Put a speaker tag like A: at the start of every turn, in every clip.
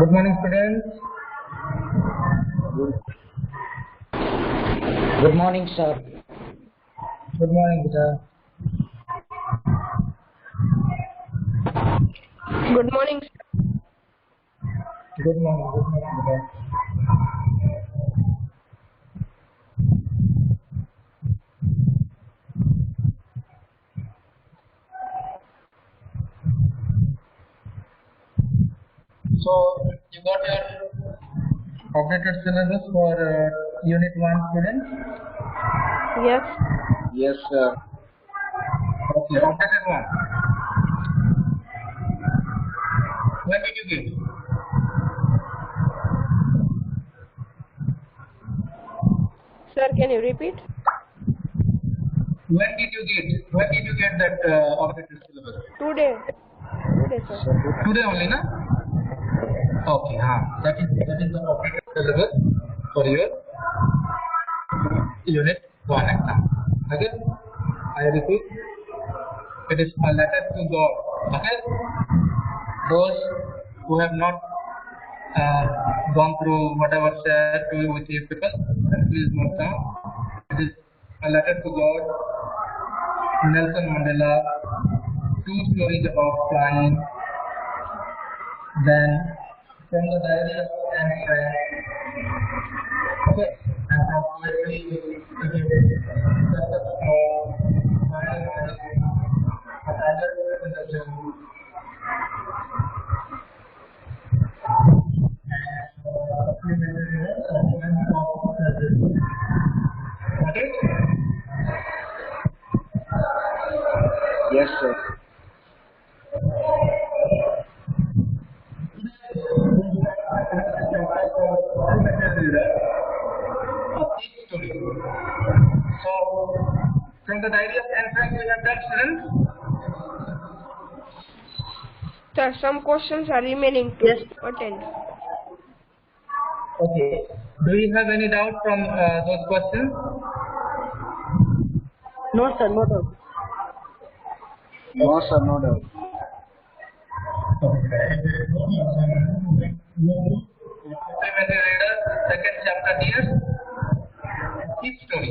A: Good morning, students.
B: Good morning, sir.
A: Good morning, Vita.
C: Good morning.
A: Good morning, Vita. So, you got your updated syllabus for Unit 1, students?
C: Yes.
B: Yes, sir.
A: Okay, updated one. When did you get?
C: Sir, can you repeat?
A: When did you get that updated syllabus?
C: Today. Today, sir.
A: Today only, na? Okay, that is the updated syllabus for your Unit 1 exam. Okay? I repeat, it is a letter to God. Okay? Those who have not gone through whatever shared to you with your people, please note down. It is a letter to God, Nelson Mandela, 2 stories about flying, then from the diary of Anne Frank. Okay, and from poetry, it is just a snow, flying a tiger in the jungle.
B: Yes, sir.
A: So, from the diary of Anne Frank, we have that, students.
C: Sir, some questions are remaining to attend.
A: Okay. Do you have any doubt from those questions?
B: No, sir, no doubt. No, sir, no doubt.
A: Supplementary reader, second chapter here. Keep story.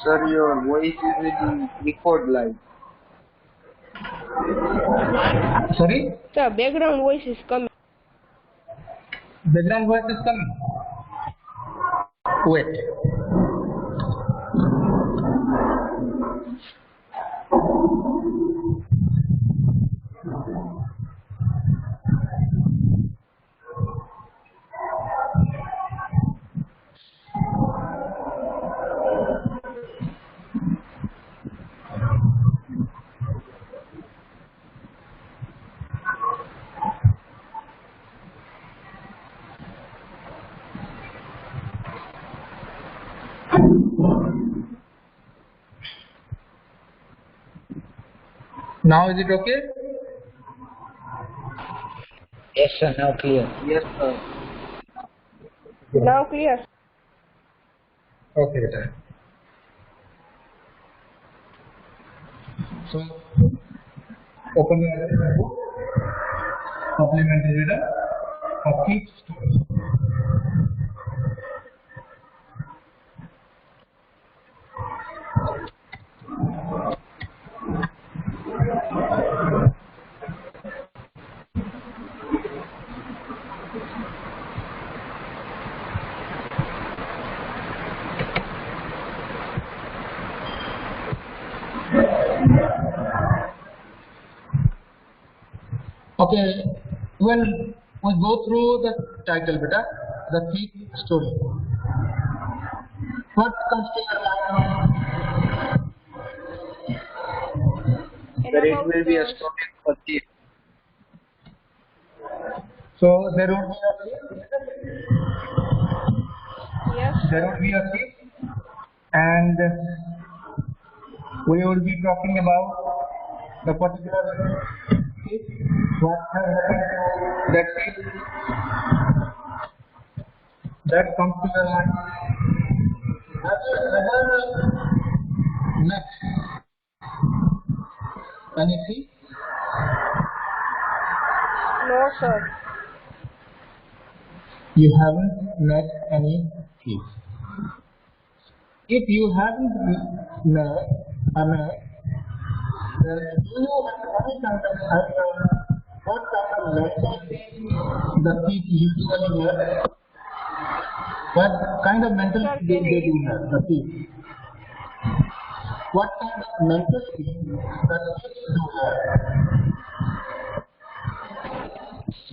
B: Sir, your voice is in record live.
A: Sorry?
C: Sir, background voice is coming.
A: Background voice is coming. Wait. Now is it okay?
B: Yes, sir, now clear. Yes, sir.
C: Now clear.
A: Okay, sir. So, open your book, supplementary reader, of Keep Story. Okay, when we go through the title, beta, the Keep Story. What comes to your mind?
B: Sir, it will be a story for thief.
A: So there would be a thief.
C: Yes.
A: There would be a thief, and we will be talking about the particular thief, what has happened to that thief. That comes to your mind. Next, Any thief?
C: No, sir.
A: You haven't met any thief. If you haven't met, then do you have any kind of idea what kind of mentality the thief usually have? What kind of mentality
C: Sir,
A: they do have, the thief? What kind of mentality the thieves do have?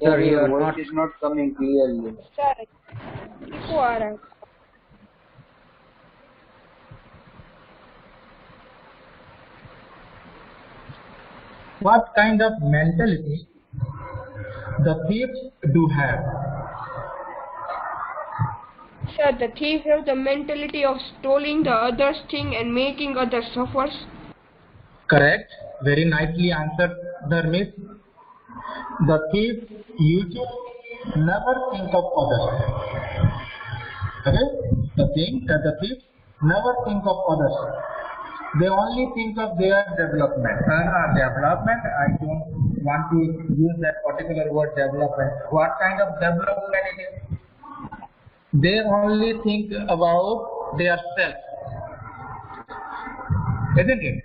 B: Sir,
D: your
B: your
D: voice
B: not
D: is not coming clearly.
C: Sir, echo आ रहा है.
A: What kind of mentality the thieves do have?
C: Sir, the thief have the mentality of stealing the other's thing and making others suffer.
A: Correct. Very nicely answered, Dharmesh. The thief usually never think of others. Okay? The thief never think of others. They only think of their development. Development, I don't want to use that particular word development. What kind of development it is? They only think about their self. Isn't it?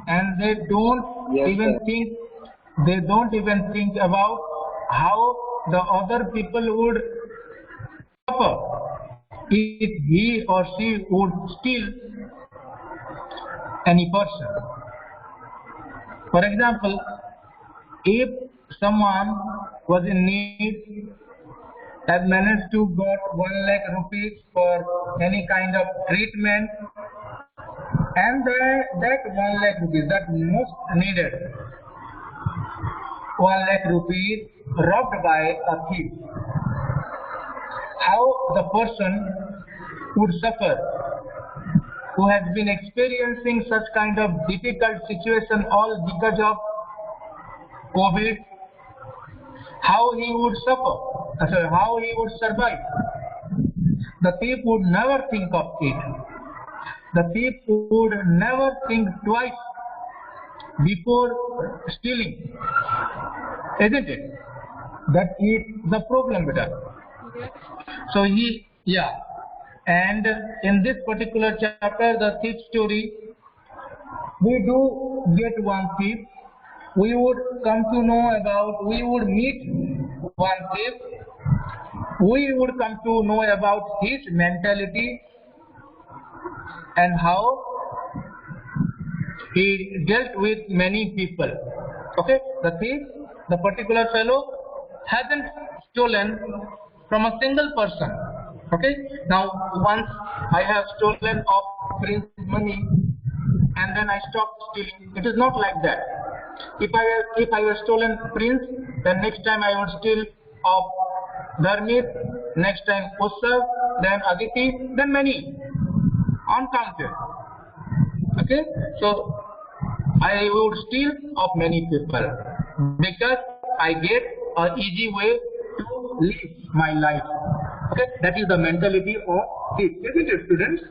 A: And they don't
D: Yes,
A: even
D: sir.
A: think about how the other people would suffer if he or she would steal any person. For example, if someone was in need, had managed to got 1 lakh rupees for any kind of treatment, and that 1 lakh rupees, that most needed 1 lakh rupees robbed by a thief, how the person would suffer who has been experiencing such kind of difficult situation all because of COVID, how he would suffer, how he would survive. The thief would never think of it. The thief would never think twice before stealing, isn't it? That is the problem with us.
C: Yes.
A: So and in this particular chapter, the thief story, we do get one thief. We would we would meet one thief. We would come to know about his mentality and how he dealt with many people. Okay, the thief, the particular fellow, hasn't stolen from a single person. Okay, now once I have stolen of Prince's money and then I stopped stealing. It is not like that. If I have stolen Prince, then next time I would steal of Dharmit, next time Utsav, then Aditi, then many, uncounted. Okay, so I would steal of many people because I get an easy way to live my life. Okay, that is the mentality of thief, isn't it, students?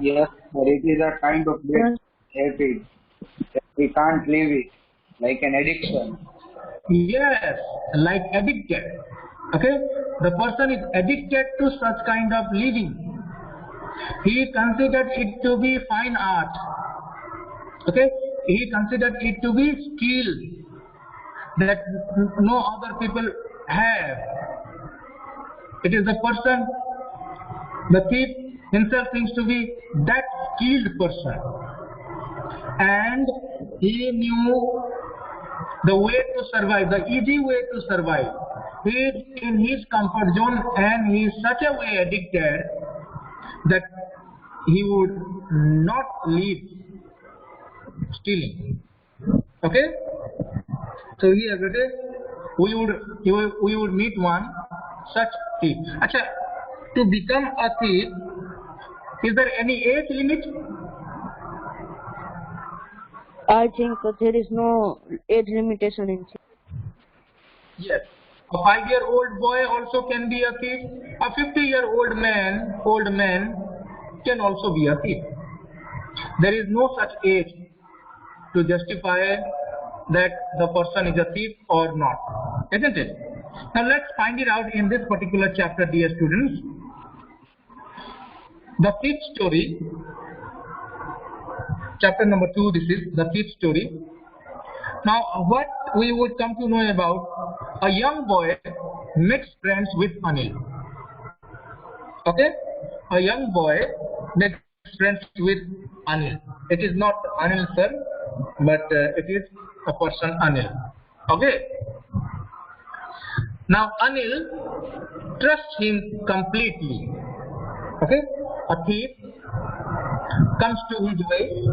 D: Yes, sir. It is a kind of bad habit that we can't leave it, like an addiction.
A: Yes, like addicted. Okay, the person is addicted to such kind of living. He considered it to be fine art. Okay, he considered it to be skill that no other people have. It is the person, the thief himself thinks to be that skilled person, and he knew the way to survive, the easy way to survive. He is in his comfort zone and he is such a way addicted that he would not leave stealing. Okay? So here we would meet one such thief. Acha, to become a thief, is there any age limit?
B: I think there is no age limitation in it.
A: Yes. A 5-year-old boy also can be a thief. A 50-year-old man can also be a thief. There is no such age to justify that the person is a thief or not, isn't it? Now let's find it out in this particular chapter, dear students. The fifth story, chapter number 2, this is the fifth story. Now what we would come to know about, a young boy makes friends with Anil. Okay, a young boy makes friends with Anil. It is not Anil sir, but it is a person Anil. Okay. Now Anil trusts him completely. Okay, a thief comes to his way,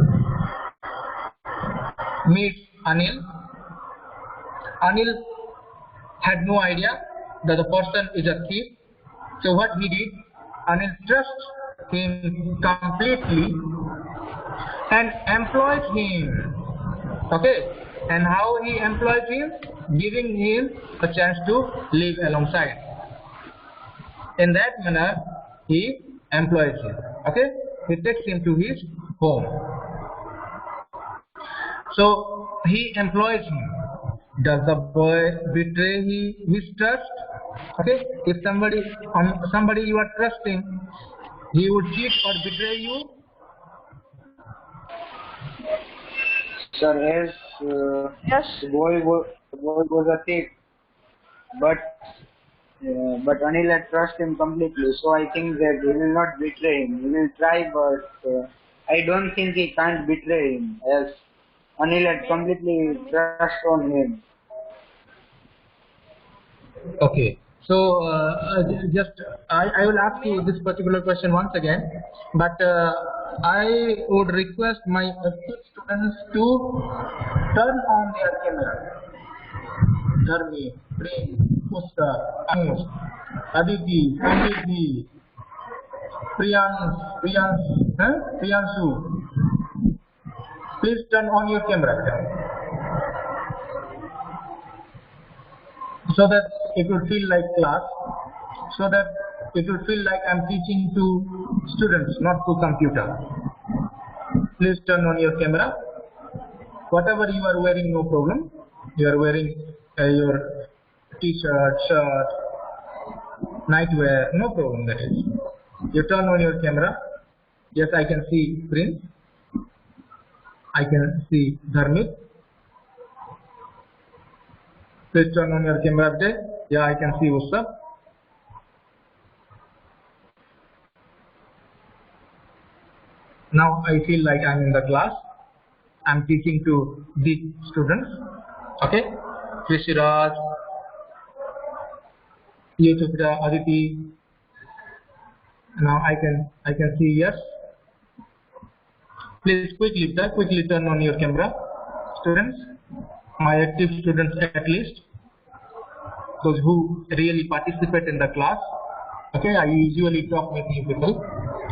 A: meets Anil. Anil had no idea that the person is a thief. So what he did, Anil trusts him completely and employs him. Okay, and how he employs him? Giving him a chance to live alongside. In that manner, he employs him. Okay, he takes him to his home. So he employs him. Does the boy betray his trust? Okay, if somebody you are trusting, he would cheat or betray you.
D: Sir, as
C: Yes.
D: the boy was a thief, but Anil had trust him completely. So I think that he will not betray him. He will try, but I don't think he can't betray him, as Anil had completely trust on him.
A: Okay, so I will ask you this particular question once again, but I would request my students to turn on their camera. Dharmi, Prem, Pushkar, Anush, Aditi, Samriddhi, Priyanshu. Please turn on your camera so that it will feel like class, so that it will feel like I'm teaching to students, not to computer. Please turn on your camera. Whatever you are wearing, no problem. You are wearing your t-shirt, shirt, nightwear, no problem that is. You turn on your camera. Yes, I can see Prince. I can see Dharmit. Please turn on your camera update. Yeah, I can see Usab. Now I feel like I'm in the class. I'm teaching to the students. Okay, Rishiraj, Yusufida, Aditi. Now I can see yes. Please quickly turn on your camera, students. My active students at least, those who really participate in the class. Okay, I usually talk with you people.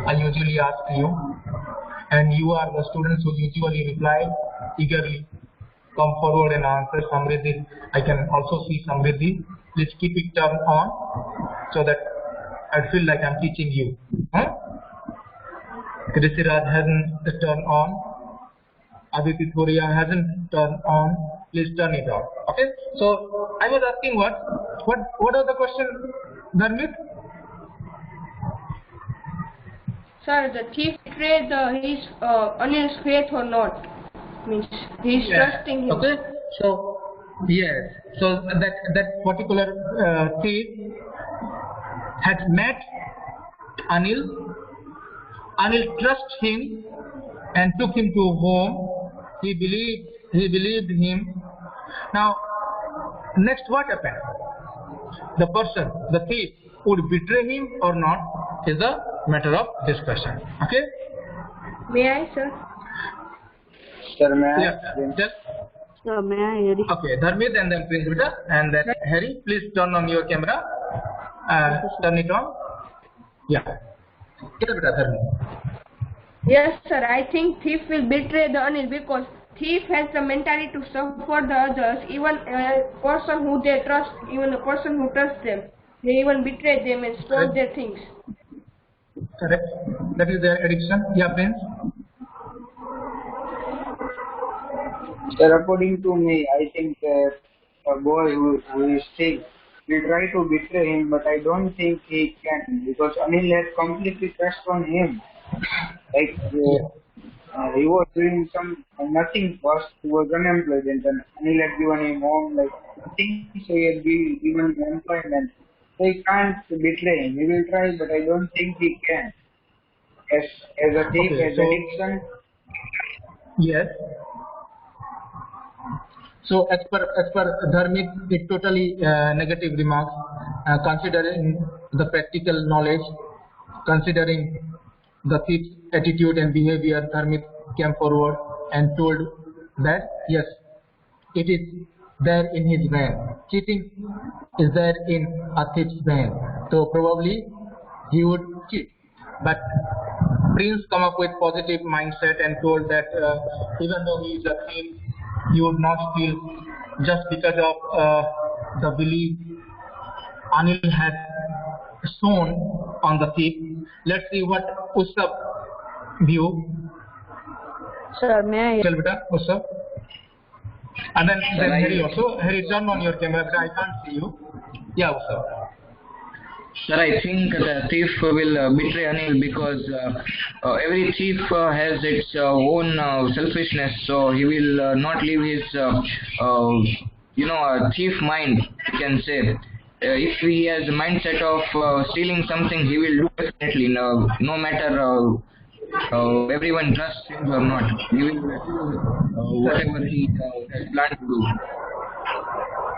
A: I usually ask you, and you are the students who usually reply eagerly. Come forward and answer. Samriddhi, I can also see Samriddhi. Please keep it turned on so that I feel like I'm teaching you. Huh? Krisiraj hasn't turned on. Aditi Thoria hasn't turned on. Please turn it on. Okay. So I was asking what are the questions, Dharmit?
C: Sir, the thief betrayed his Anil's faith or not? Means he's trusting him.
A: Okay. So yes. So that particular thief had met Anil. Anil trusted him and took him to home. He believed him. Now, next what happened? The person, the thief, would betray him or not is a matter of discussion. Okay?
C: May I, sir?
D: Sir, may I?
A: Yeah. Just.
B: Sir, may I hear you?
A: Okay, Dharmit and then Prince Vita and then Harry, please turn on your camera. Turn it on. Yeah.
C: Yes, sir. I think thief will betray the Anil because thief has the mentality to suffer the others, even a person who they trust, even a person who trusts them. They even betray them and stole their things.
A: Correct. that is their addiction. Yeah, Prince.
D: Sir, according to me, I think a boy who is sick will try to betray him, but I don't think he can because Anil has completely trust on him. Like he was doing some nothing first. He was unemployed, and then Anil had given him home. Like things so he had given him employment. So he can't betray him. He will try, but I don't think he can. As a thief,
A: Okay,
D: as
A: so
D: addiction.
A: yes. So as per Dharmit, it totally negative remarks, considering the practical knowledge, considering the thief's attitude and behavior. Dharmit came forward and told that yes, it is there in his vein. Cheating is there in a thief's vein. So probably he would cheat. But Prince come up with positive mindset and told that even though he is a thief, he would not steal just because of the belief Anil had shown on the thief. Let's see what Usab view.
B: Sir, may I?
A: Tell beta, Usab. And then Harry also. Harry, turn on your camera, but I can't see you. Yeah, Usab.
E: Sir, I think the thief will betray Anil because every thief has its own selfishness, so he will not leave his, thief mind, you can say. If he has a mindset of stealing something, he will do definitely, no matter everyone trusts him or not. He will do whatever he has planned to do.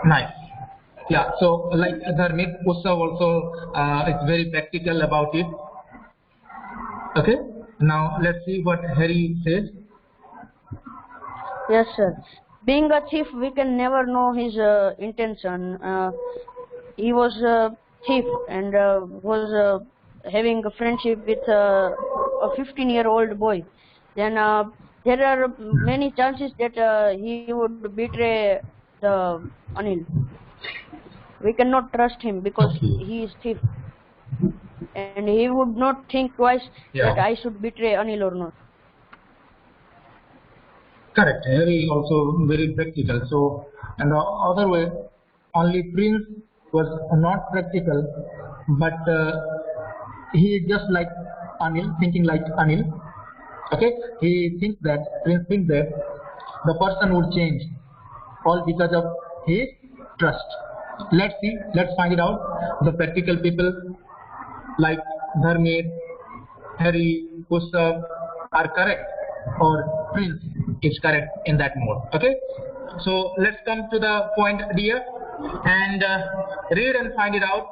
A: Nice. Yeah, so like Dharmit, Ussav also is very practical about it. Okay, now let's see what Harry says.
B: Yes, sir. Being a thief, we can never know his intention. He was a thief and was having a friendship with a 15-year-old boy. Then there are many chances that he would betray the Anil. We cannot trust him because he is thief, and he would not think twice that I should betray Anil or not.
A: Correct. Harry also very practical. So, and the other way, only Prince was not practical, but he is just like Anil, thinking like Anil. Okay, he thinks that Prince thinks that the person would change, all because of his trust. Let's see, let's find it out. The practical people like Dharmit, Harry, Gustav are correct, or Prince is correct in that mode. Okay, so let's come to the point, dear, and read and find it out.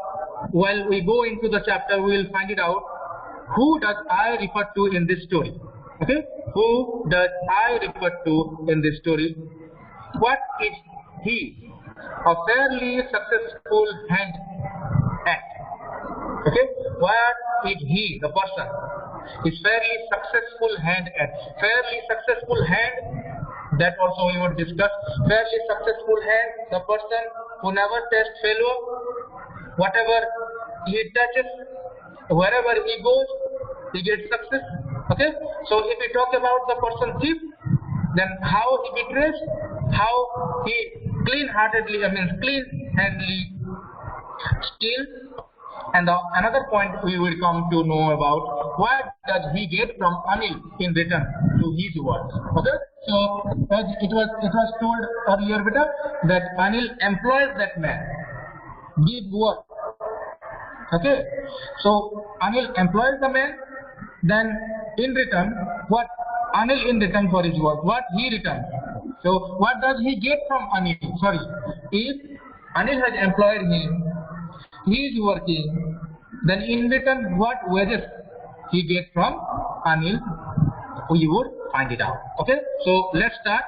A: While we go into the chapter, we will find it out. Who does I refer to in this story? Okay, who does I refer to in this story? What is he? A fairly successful hand at. Okay, what is he? The person is fairly successful hand at. Fairly successful hand, that also we would discuss. Fairly successful hand, the person who never tastes failure. Whatever he touches, wherever he goes, he gets success. Okay, so if we talk about the person thief, then how he betrays, how he clean-handedly steals, and another point we will come to know about, what does he get from Anil in return to his words. Okay, so as it was told earlier, beta, that Anil employs that man, give work. Okay, so Anil employs the man, then in return, what Anil in return for his work, what he returns. So what does he get from Anil? Sorry, if Anil has employed him, he is working, then in return what wages he gets from Anil, we would find it out. Okay, so let's start.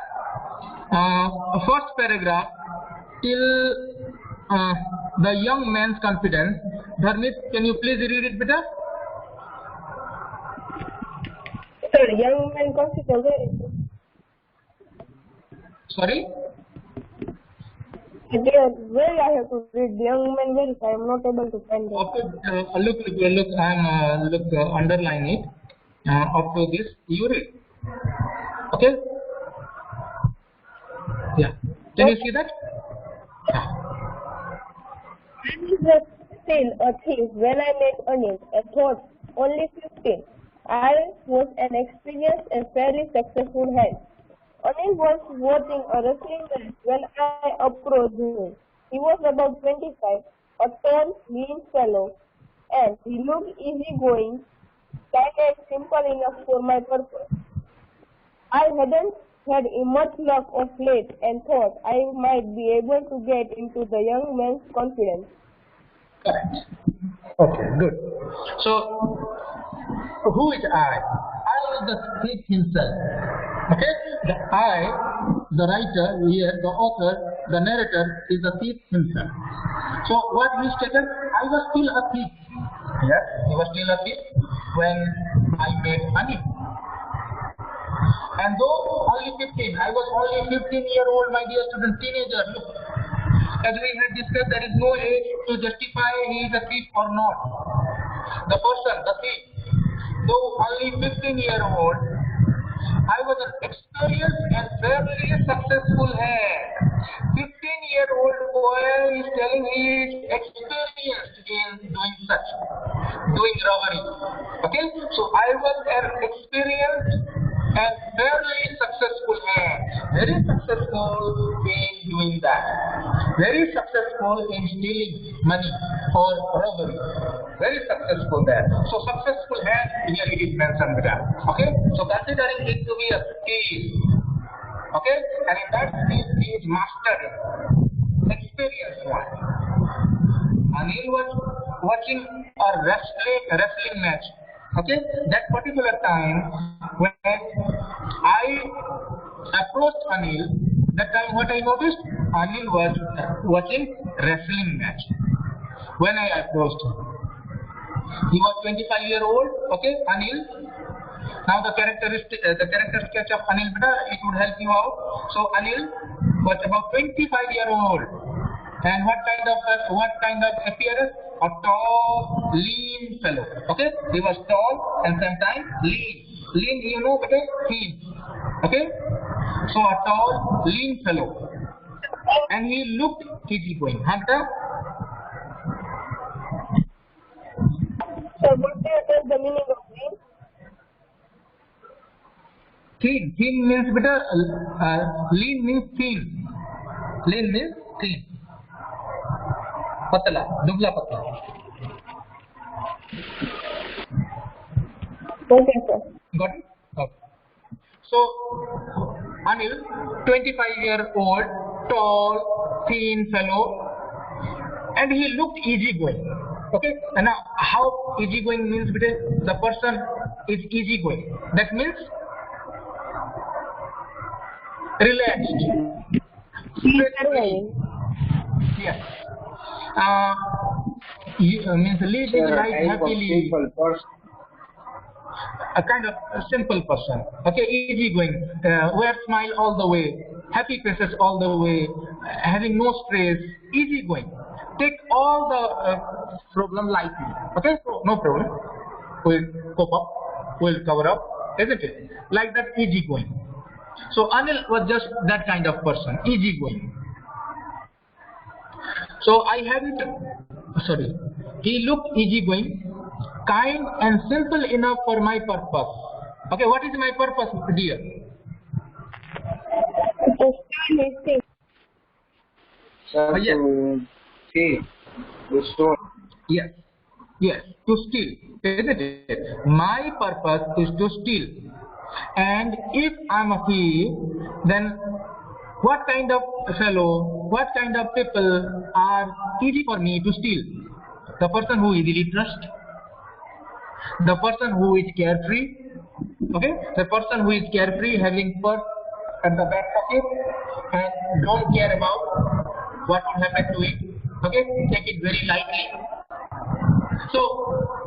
A: First paragraph till the young man's confidence. Dharmit, can you please read it better?
C: Sir, young man confidence.
A: Sorry?
C: Where I have to read the young man verify, I am not able to find it.
A: Okay, look, I'm underline it. of this urine. Okay. Yeah. Can you see that? Yeah.
F: I was still a thief when I met Anil, and thought only 15. I was an experienced and fairly successful hand. Anil was watching a wrestling match when I approached him. He was about 25, a tall, lean fellow, and he looked easygoing, kind and simple enough for my purpose. I hadn't had much luck of late and thought I might be able to get into the young man's confidence.
A: Correct. Okay, good. So, who is I? I is the thief himself. Okay? The I, the writer here, the author, the narrator is the thief himself. So, what he stated, I was still a thief. Yes, he was still a thief when I met Anil. And though only 15, I was only 15-year-old, my dear student, teenager. Look, as we had discussed, there is no age to justify he is a thief or not. The person, the thief, though only 15-year-old, I was an experienced and fairly successful hand. 15-year-old boy is telling he is experienced in doing robbery. Okay, so I was an experienced and fairly successful hand. Very successful in doing that. Very successful in stealing money for robbery. Very successful there. So successful hand here it is mentioned there. Okay, so considering it to be a thief. Okay, and in that thief he is mastered, experienced one. Anil was watching a wrestling match. Okay, that particular time when I approached Anil, that time what I noticed, Anil was watching wrestling match. When I approached him, he was 25-year-old. Okay, Anil. Now the character sketch of Anil Bida, it would help you out. So Anil was about 25-year-old. And what kind of appearance? A tall, lean fellow. Okay, he was tall and sometimes lean. Lean, you know, better thin. Okay, so a tall, lean fellow, and he looked easygoing. Hunter.
F: So what do you tell the meaning of lean?
A: Thin. Thin means better. Lean means thin. Lean means thin. Patla, dubla patla.
F: Okay, sir.
A: Got it? Okay. So, Anil, 25-year-old, tall, thin fellow, and he looked easygoing. Okay? And now, how easygoing means? The person is easygoing. That means relaxed. Yes. Means living life happily. A kind of a simple person. Okay, easygoing. Wear smile all the way. Happy faces all the way. Having no stress. Easygoing. Take all the problem lightly. Okay, so no problem. We'll cope up. We'll cover up. Isn't it? Like that, easygoing. So Anil was just that kind of person. Easygoing. So I haven't, sorry, he looked easygoing, kind and simple enough for my purpose. Okay, what is my purpose, dear?
F: To steal his things.
D: Sir,
A: Yes.
D: to see, to store.
A: Yes, yes, to steal, isn't it? My purpose is to steal. And if I'm a thief, then what kind of fellow, what kind of people are easy for me to steal? The person who easily trusts, the person who is carefree, okay? The person who is carefree, having purse at the back pocket and don't care about what will happen to it, okay? Take it very lightly. So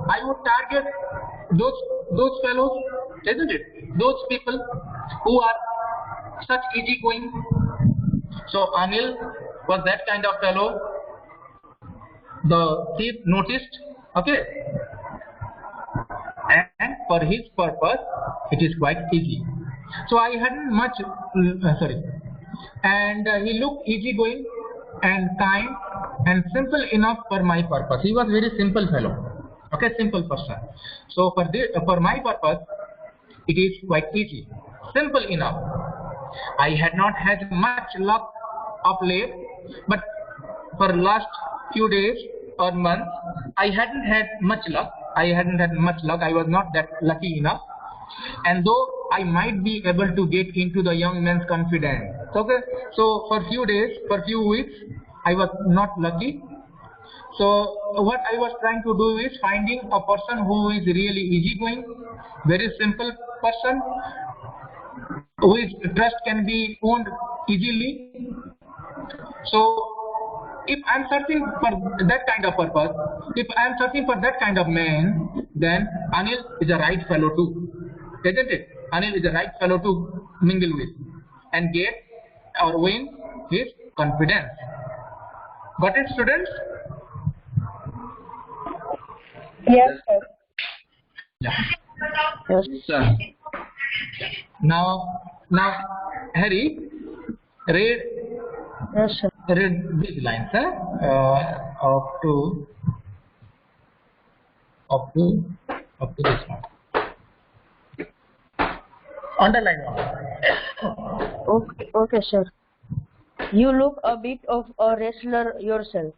A: I would target those fellows, isn't it? Those people who are such easygoing. So Anil was that kind of fellow. The thief noticed, okay, and for his purpose, it is quite easy. So I hadn't much, and he looked easygoing and kind and simple enough for my purpose. He was very simple fellow, okay, simple person. So for my purpose, it is quite easy, simple enough. I had not had much luck of late, but for last few days or months, I hadn't had much luck. I was not that lucky enough. And though I might be able to get into the young man's confidence, okay. So for few days, for few weeks, I was not lucky. So what I was trying to do is finding a person who is really easygoing, very simple person, whose trust can be owned easily. So if I am searching for that kind of purpose, if I am searching for that kind of man, then Anil is a right fellow too, isn't it? Anil is a right fellow to mingle with and get or win his confidence. Got it, students?
F: Yes, sir.
A: Yeah.
B: Yes.
E: Sir.
A: Now, Harry, read
B: Yes, sir.
A: these lines, up to this one. Underline one.
B: Okay, sir. You look a bit of a wrestler yourself.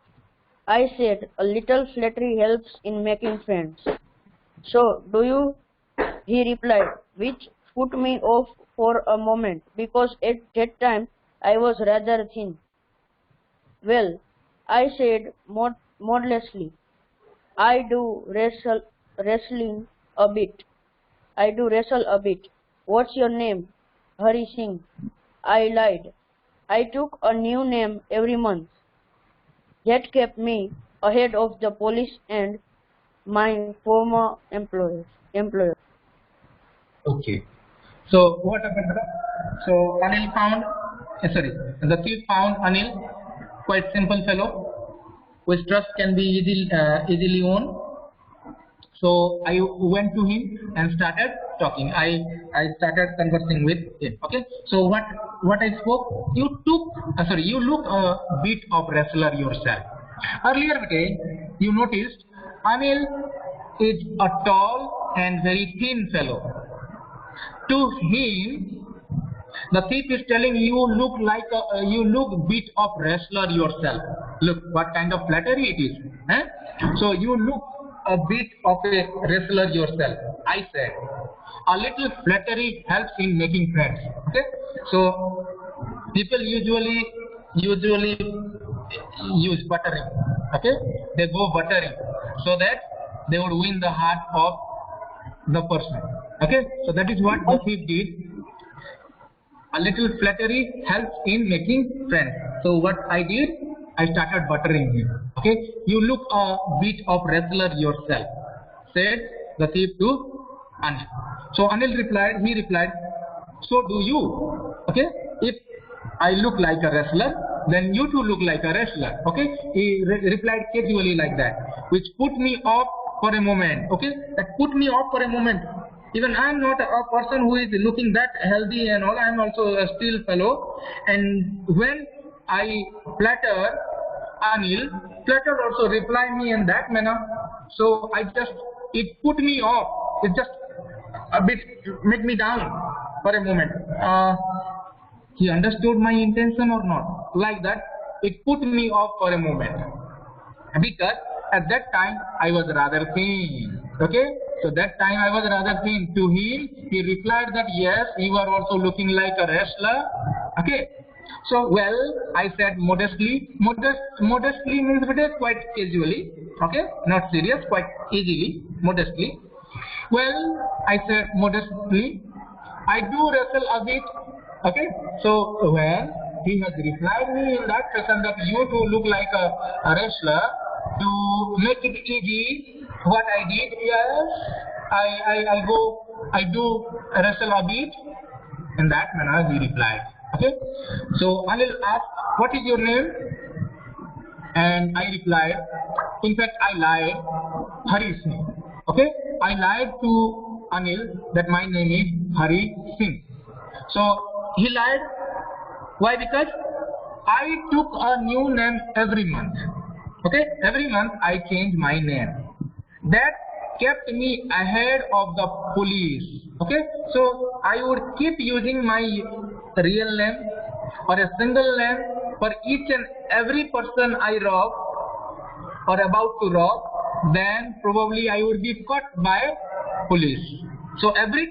B: I said, a little flattery helps in making friends. So, do you? He replied, which put me off for a moment, because at that time I was rather thin. Well, I said modestly, I do wrestling a bit. I do wrestle a bit. What's your name? Hari Singh. I lied. I took a new name every month. That kept me ahead of the police and my former employer.
A: Okay. So what happened? So Anil found, the thief found Anil, quite simple fellow, whose trust can be easily won. So I went to him and started talking. I started conversing with him. Okay. So what I spoke? You look a bit of wrestler yourself. Earlier today, you noticed Anil is a tall and very thin fellow. To him, the thief is telling you look bit of wrestler yourself. Look what kind of flattery it is. So you look a bit of a wrestler yourself. I said, a little flattery helps in making friends. Okay, so people usually use buttering. Okay, they go buttering so that they would win the heart of the person. Okay, so that is what the thief did. A little flattery helps in making friends. So what I did, I started buttering him. Okay, you look a bit of wrestler yourself, said the thief to Anil. So Anil replied, so do you. Okay, if I look like a wrestler, then you too look like a wrestler. Okay, he replied casually like that, which put me off for a moment. Okay, that put me off for a moment. Even I am not a person who is looking that healthy and all. I am also a still fellow. And when I flatter Anil, flatter also reply me in that manner. So it put me off. It just a bit made me down for a moment. He understood my intention or not? Like that, it put me off for a moment. Because at that time I was rather thin. Okay, so that time I was rather thin. To him, he replied that yes, you are also looking like a wrestler. Okay, so well, I said modestly. Modestly means quite casually. Okay, not serious, quite easily, modestly. Well, I said modestly, I do wrestle a bit. Okay, so well, he has replied me in that fashion that you too look like a wrestler. To make it easy, what I did, yes, I do wrestle a bit. In that manner, he replied. Okay, so Anil asked, what is your name? And I replied, in fact, I lied, Hari Singh. Okay, I lied to Anil that my name is Hari Singh. So he lied. Why? Because I took a new name every month. Okay, every month I change my name. That kept me ahead of the police. Okay, so I would keep using my real name or a single name for each and every person I rob or about to rob. Then probably I would be caught by police. So every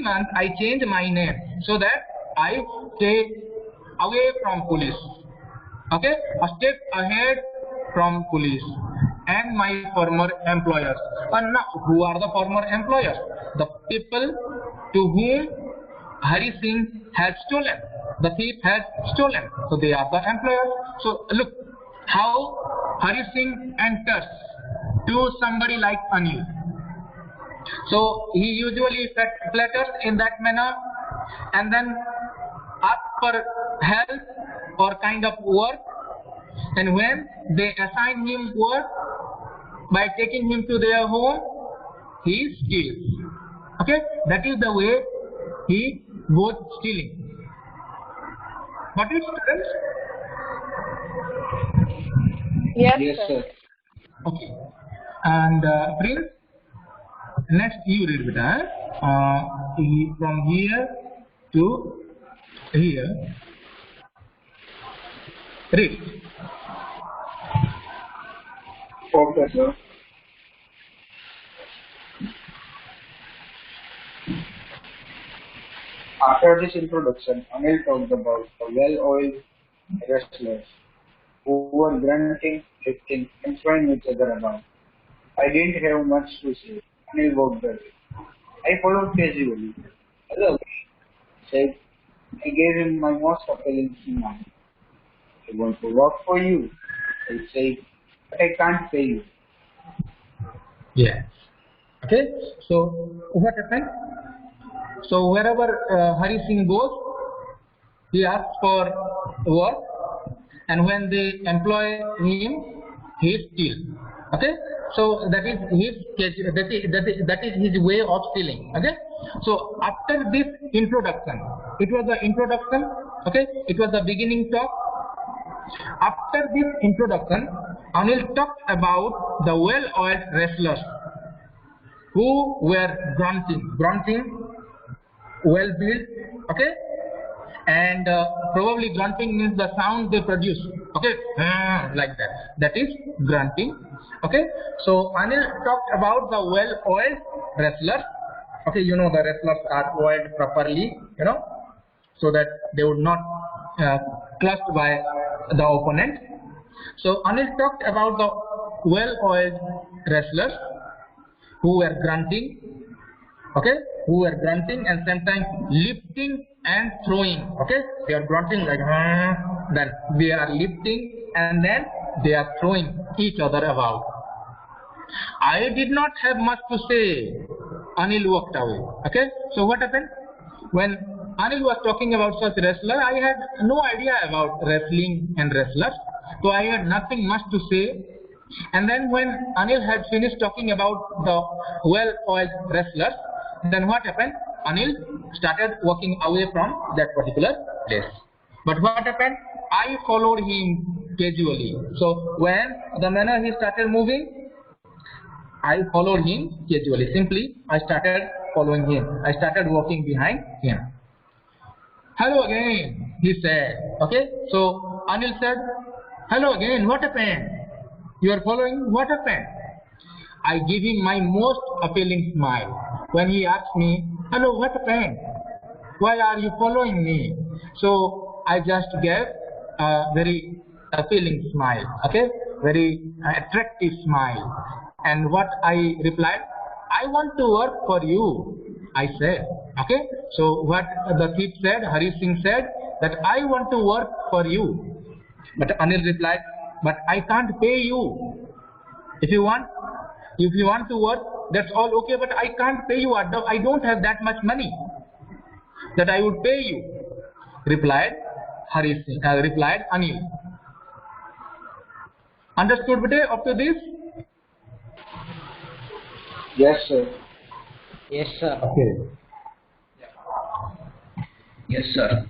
A: month I change my name so that I stay away from police. Okay, a step ahead from police and my former employers. And now, who are the former employers? The people to whom Hari Singh has stolen. The thief has stolen. So they are the employers. So look how Hari Singh enters to somebody like Anil. So he usually flatters in that manner and then asks for help or kind of work, and when they assign him work by taking him to their home, he steals. Okay, that is the way he goes stealing. Got it, students?
F: Yes,
D: Yes,
F: sir.
D: sir.
A: Okay. And Prince, next you read beta. From here to here. Read.
D: Okay, sir. After this introduction, Anil talked about the well-oiled wrestlers who were grunting, lifting, and throwing each other around. I didn't have much to say. Anil walked away. I followed casually. Hello, said. I gave him my most appealing smile. I want to work for you, I said, but I can't pay you.
A: Yes. Okay. So what happened? So wherever Hari Singh goes, he asks for work, and when they employ him, he steals. Okay. So that is his way of stealing. Okay. So after this introduction, it was the introduction. Okay. It was the beginning talk. After this introduction, Anil talked about the well-oiled wrestlers who were grunting, well-built, okay, and probably grunting means the sound they produce, okay, like that. That is grunting, okay. So Anil talked about the well-oiled wrestlers. Okay, you know the wrestlers are oiled properly, you know, so that they would not clutched by the opponent. So Anil talked about the well-oiled wrestlers who were grunting, okay, who were grunting and sometimes lifting and throwing. Okay, they are grunting like then they are lifting and then they are throwing each other about. I did not have much to say. Anil walked away. Okay, so what happened? When Anil was talking about such wrestler, I had no idea about wrestling and wrestlers, so I had nothing much to say. And then when Anil had finished talking about the well-oiled wrestlers, then what happened? Anil started walking away from that particular place. But what happened? I followed him casually. So when the manner he started moving, I followed him casually. Simply, I started following him. I started walking behind him. Hello again, he said. Okay, so Anil said, hello again, what happened? You are following, what happened? I give him my most appealing smile. When he asked me, hello, what happened? Why are you following me? So I just gave a very appealing smile, okay, very attractive smile. And what I replied, I want to work for you, I said. Okay, so what the thief said, Hari Singh said, that I want to work for you. But Anil replied, but I can't pay you. If you want to work, that's all okay, but I can't pay you. I don't have that much money that I would pay you. Replied Hari Singh, replied Anil. Understood, bete, up to this?
D: Yes, sir. Yes, sir.
A: Okay.
E: Yes, sir.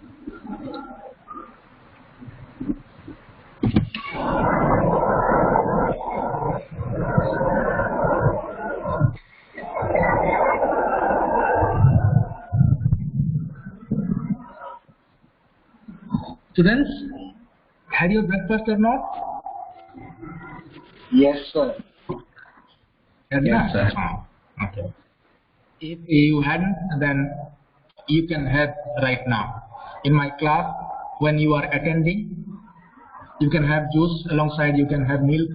A: Students, had your breakfast or not?
D: Yes, sir.
A: Had
E: Yes,
A: not?
E: sir.
A: Okay. If you hadn't, then you can have right now. In my class, when you are attending, you can have juice alongside, you can have milk,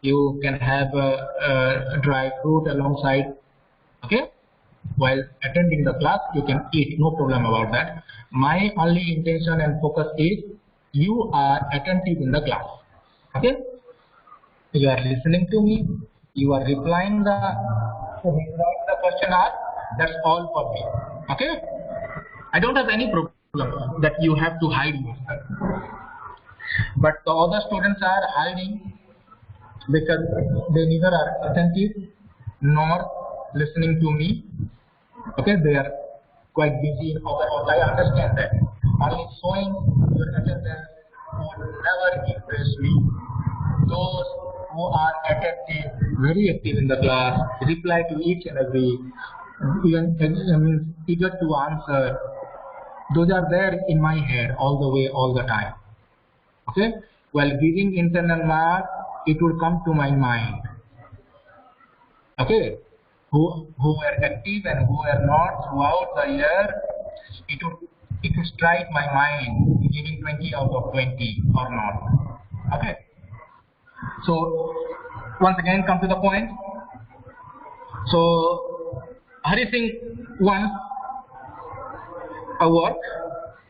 A: you can have dry fruit alongside. Okay? While attending the class, you can eat, no problem about that. My only intention and focus is you are attentive in the class. Okay? You are listening to me, you are replying the question asked, that's all for me. Okay? I don't have any problem that you have to hide yourself. But the other students are hiding because they neither are attentive nor listening to me. Okay, they are quite busy in other work. I understand that. Only showing your attendance would never impress me. Those who are attentive, very active in the class, reply to each and every, even eager to answer, those are there in my head all the way, all the time. Okay? While giving internal mark, it will come to my mind. Okay? Who were active and who were not throughout the year, it will strike my mind, giving 20 out of 20 or not. Okay? So, once again, come to the point. So, Hari Singh wants a work,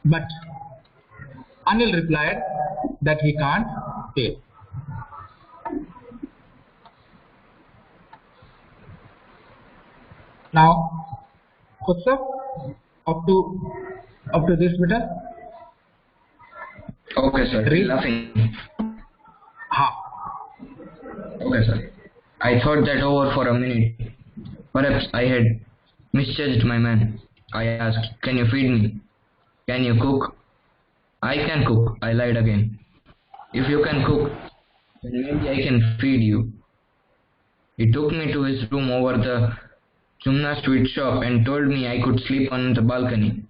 A: but Anil replied that he can't pay. Now, what's up to this beta?
E: Okay, sir.
A: Read.
E: Laughing.
A: Ha.
E: Okay, sir. I thought that over for a minute. Perhaps I had misjudged my man. I asked, "Can you feed me? Can you cook?" "I can cook," I lied again. "If you can cook, then maybe I can feed you." He took me to his room over the Jumna sweet shop and told me I could sleep on the balcony.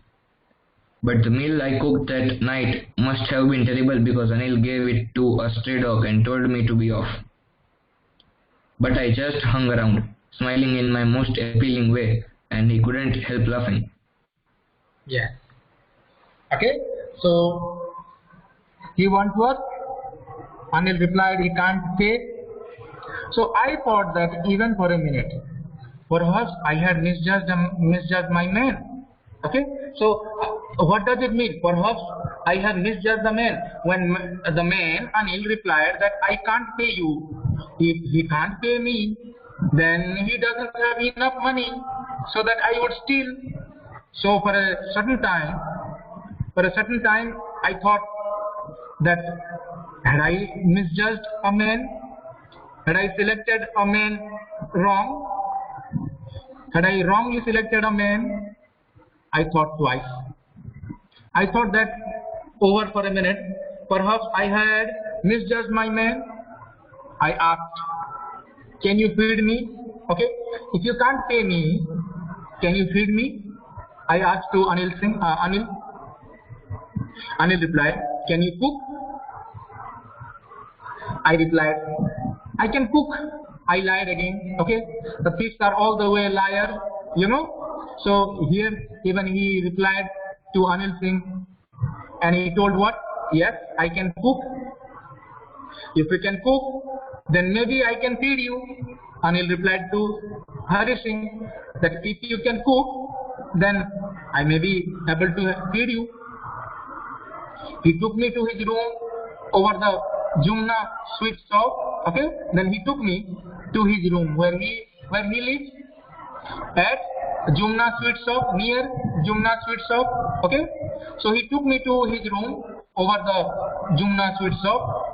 E: But the meal I cooked that night must have been terrible because Anil gave it to a stray dog and told me to be off. But I just hung around, smiling in my most appealing way, and he couldn't help laughing.
A: Yes. Okay. So he wants work. Anil replied he can't pay. So I thought that even for a minute, perhaps I had misjudged my man. Okay. So what does it mean? Perhaps I have misjudged the man. When the man Anil replied that I can't pay you. If he can't pay me, then he doesn't have enough money so that I would steal. So for a certain time, I thought that had I misjudged a man, had I selected a man wrong, had I wrongly selected a man, I thought twice. I thought that over for a minute, perhaps I had misjudged my man. I asked, "Can you feed me?" Okay, if you can't pay me, can you feed me? I asked to Anil Singh. Anil replied, "Can you cook?" I replied, "I can cook." I lied again. Okay, the thieves are all the way liar, you know. So here even he replied to Anil Singh, and he told what? Yes, I can cook. If you can cook, then maybe I can feed you. Anil replied to Hari Singh that if you can cook, then I may be able to feed you. He took me to his room over the Jumna sweet shop. Okay, then he took me to his room where he lives at Jumna sweet shop, near Jumna sweet shop. Okay, so he took me to his room over the Jumna sweet shop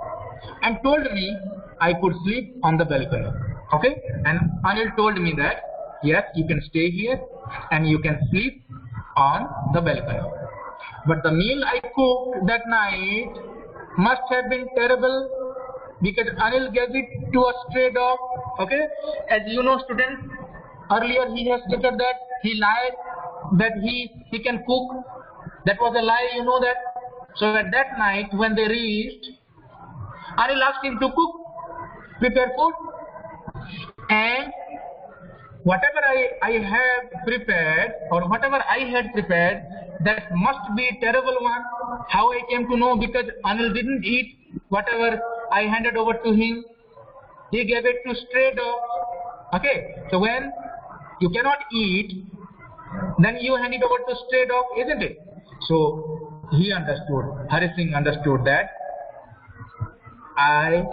A: and told me I could sleep on the balcony. Okay, and Anil told me that yes, you can stay here and you can sleep on the balcony. But the meal I cooked that night must have been terrible because Anil gave it to a stray dog. Okay, as you know, students, earlier he has stated that he lied that he can cook. That was a lie, you know that. So at that night when they reached, Anil asked him to cook, prepare food, and whatever I have prepared or whatever I had prepared, that must be a terrible one. How I came to know? Because Anil didn't eat whatever I handed over to him. He gave it to stray dogs. Okay, so when you cannot eat, then you hand it over to stray dog, isn't it? So he understood, Hari Singh understood that I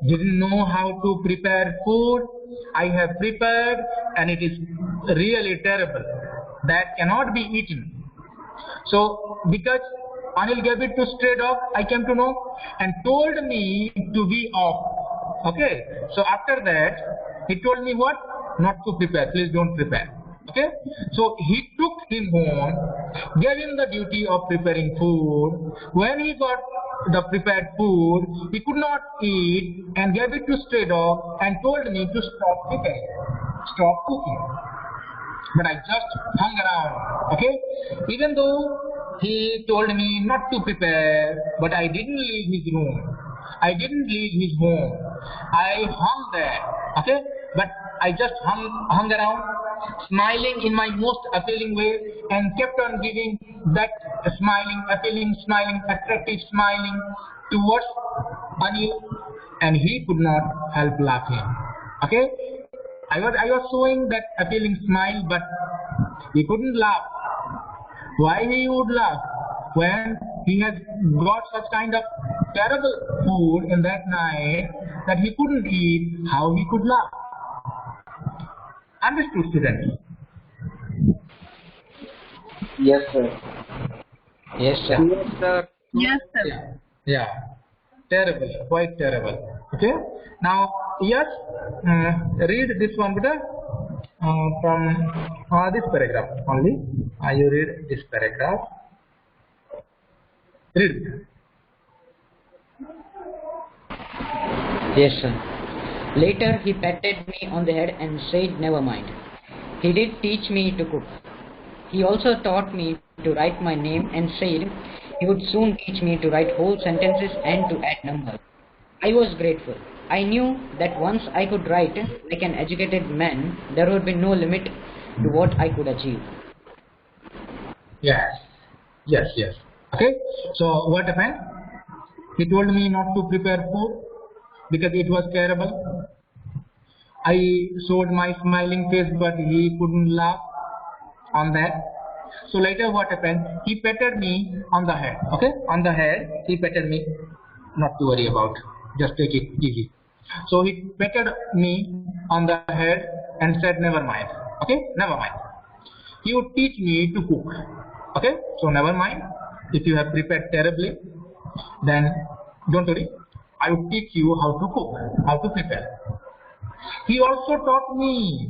A: didn't know how to prepare food. I have prepared and it is really terrible. That cannot be eaten. So because Anil gave it to stray dog, I came to know and told me to be off. Okay. So after that, he told me what? Not to prepare. Please don't prepare. Okay. So he took him home, gave him the duty of preparing food. When he got the prepared food, he could not eat and gave it to stray dog and told me to stop preparing, stop cooking. But I just hung around. Okay. Even though he told me not to prepare, but I didn't leave his room. I didn't leave his home. I hung there. Okay. But I just hung around, smiling in my most appealing way and kept on giving that smiling, appealing, smiling, attractive smiling towards Anil, and he could not help laughing. Okay, I was showing that appealing smile, but he couldn't laugh. Why he would laugh when he has got such kind of terrible food in that night that he couldn't eat? How he could laugh? Understood, students?
D: Yes, sir.
E: Yes, sir.
D: Yes, sir.
C: Yes, sir.
A: Yeah, terrible, quite terrible. Okay, now yes, read this one, Buddha, from this paragraph only. You read this paragraph. Read.
G: Yes, sir. Later, he patted me on the head and said, "Never mind." He did teach me to cook. He also taught me to write my name and said he would soon teach me to write whole sentences and to add numbers. I was grateful. I knew that once I could write like an educated man, there would be no limit to what I could achieve.
A: Yes, yes, yes. Okay, so what happened? He told me not to prepare food because it was terrible. I showed my smiling face, but he couldn't laugh on that. So later what happened? He patted me on the head. Okay, on the head, he patted me. Not to worry about. Just take it easy. So he patted me on the head and said, "Never mind." Okay, never mind. He would teach me to cook. Okay, so never mind. If you have prepared terribly, then don't worry. I will teach you how to cook, how to prepare. He also taught me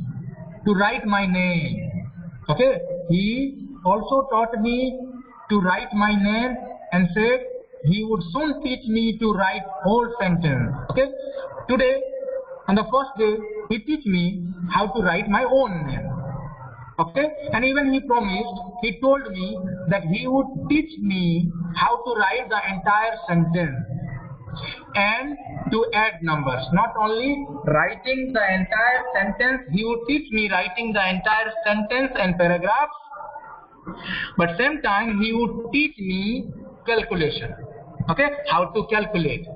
A: to write my name. Okay, he also taught me to write my name and said he would soon teach me to write whole sentence. Okay, today on the first day he teach me how to write my own name. Okay, and even he promised, he told me that he would teach me how to write the entire sentence and to add numbers. Not only writing the entire sentence, he would teach me writing the entire sentence and paragraphs, but same time he would teach me calculation. Okay, how to calculate.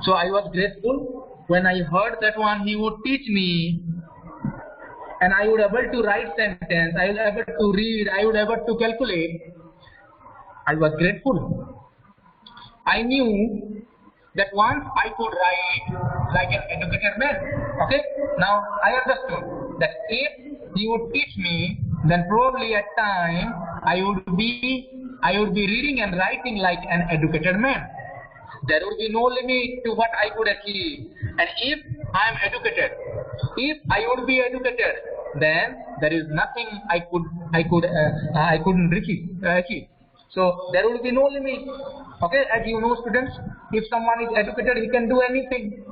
A: So I was grateful when I heard that one. He would teach me and I would able to write sentence, I would able to read, I would able to calculate. I was grateful. I knew that once I could write like an educated man. Okay, now I understood that if he would teach me, then probably at time I would be reading and writing like an educated man. There would be no limit to what I could achieve. And if I am educated, if I would be educated, then there is nothing I couldn't achieve. So there will be no limit. Okay, as you know, students, if someone is educated, he can do anything.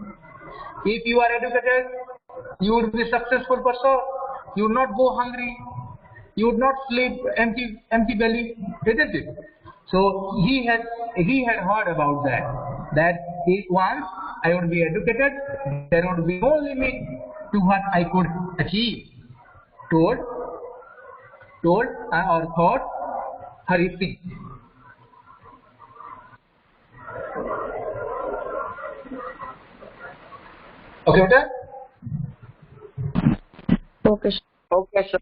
A: If you are educated, you would be successful for sure. You would not go hungry. You would not sleep empty belly, isn't it? So he had heard about that. That if once I would be educated, there would be no limit to what I could achieve. Told or thought Hari Singh. Okay, better?
B: Okay, sir.
D: Okay, sir.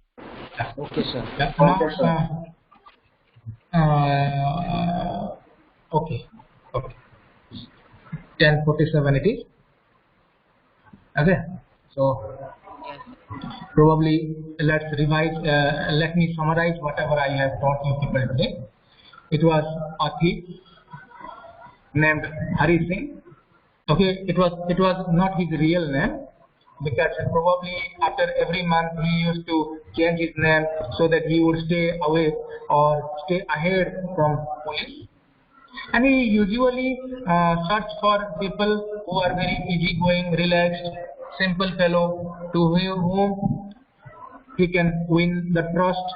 G: Okay, sir.
A: Yeah.
D: Okay, sir.
A: Okay. 10:47 it is. Okay. So probably let's revise. Let me summarize whatever I have taught you people today. It was a thief named Hari Singh. Okay, it was not his real name, because probably after every month he used to change his name so that he would stay away or stay ahead from police. And he usually searched for people who are very easygoing, relaxed, simple fellow to whom he can win the trust,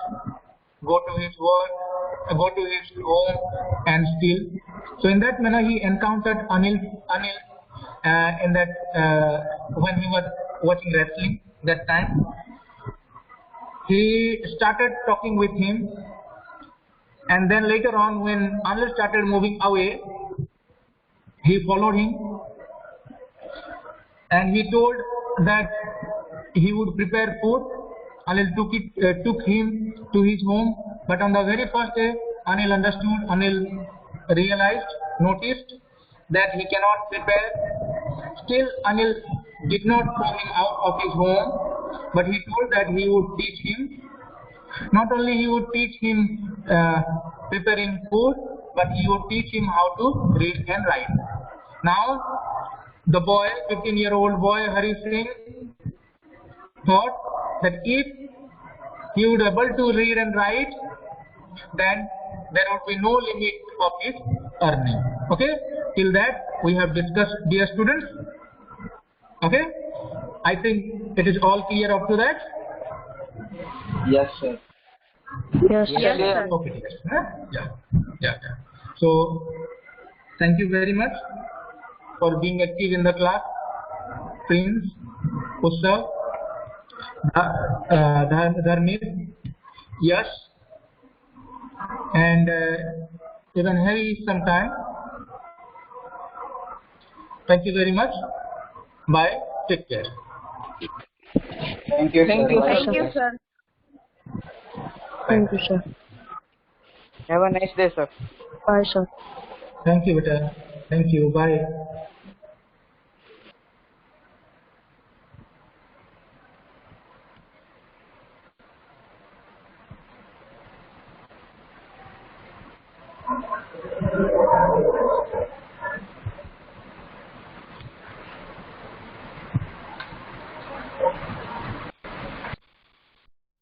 A: go to his work, go to his home and steal. So in that manner he encountered Anil in that when he was watching wrestling that time. He started talking with him, and then later on when Anil started moving away, he followed him and he told that he would prepare food. Anil took him to his home, but on the very first day Anil noticed that he cannot prepare. Still Anil did not throw him out of his home, but he told that he would teach him. Not only he would teach him preparing food, but he would teach him how to read and write. Now, the boy, 15-year-old boy Hari Singh, thought that if he would able to read and write, then there would be no limit of his earning. Okay, till that we have discussed, dear students. Okay, I think it is all clear up to that.
D: Yes, sir.
B: Yes,
G: Yes,
B: sir.
A: Okay, yeah. So thank you very much for being active in the class. Prince, Ushav, Dharmit, Yash, and even Harry sometime. Thank you very much. Bye. Take care.
D: Thank you,
C: Thank
D: sir.
C: you,
D: Bye.
C: thank you, sir.
B: Thank you, sir.
D: Have a nice day, sir.
B: Bye, sir.
A: Thank you, beta. Thank you. Bye.